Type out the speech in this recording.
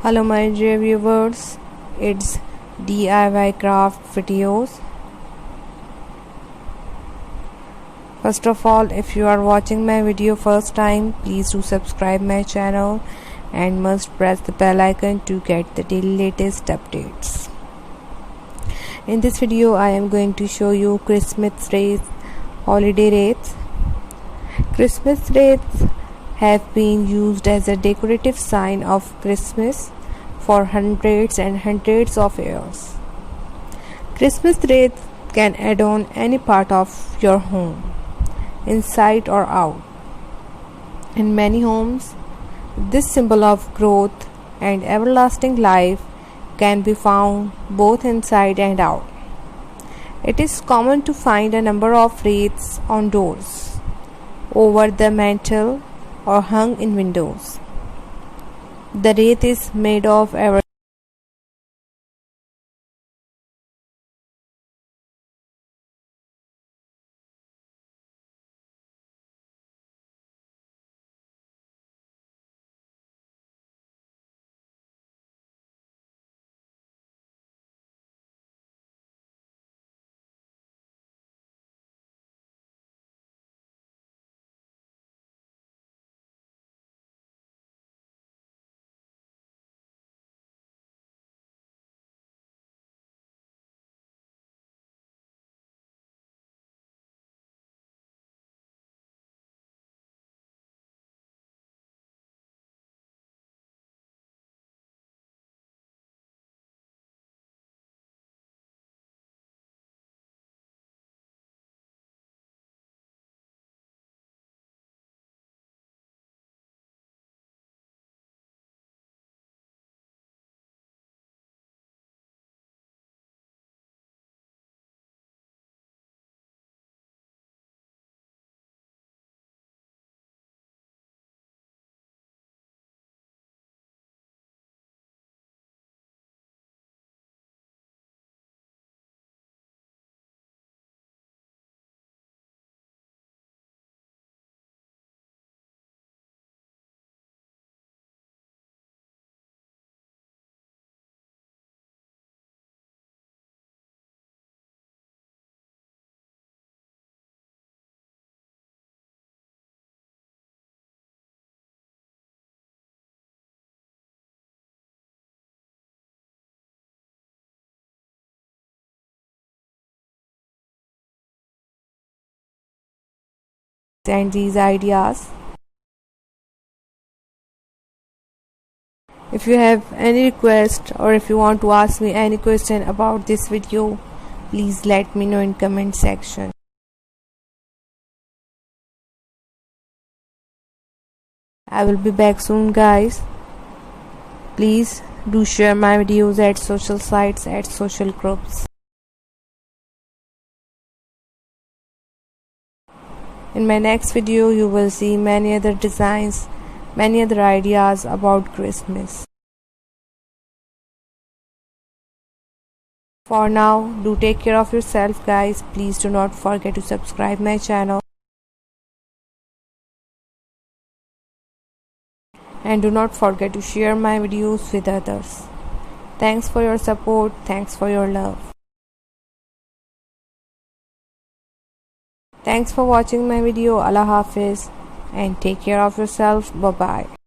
Hello my dear viewers, it's DIY craft videos. First of all, if you are watching my video first time, please do subscribe my channel and must press the bell icon to get the daily latest updates. In this video, I am going to show you Christmas wreaths, holiday wreaths. Christmas wreaths have been used as a decorative sign of Christmas for hundreds and hundreds of years. Christmas wreaths can adorn any part of your home, inside or out. In many homes, this symbol of growth and everlasting life can be found both inside and out. It is common to find a number of wreaths on doors, over the mantel, or hung in windows. The wreath is made of and these ideas. If you have any request or if you want to ask me any question about this video, please let me know in comment section. I will be back soon guys. Please do share my videos at social sites, at social groups. In my next video, you will see many other designs, many other ideas about Christmas. For now, do take care of yourself guys. Please do not forget to subscribe my channel. And do not forget to share my videos with others. Thanks for your support. Thanks for your love. Thanks for watching my video. Allah Hafiz and take care of yourself. Bye bye.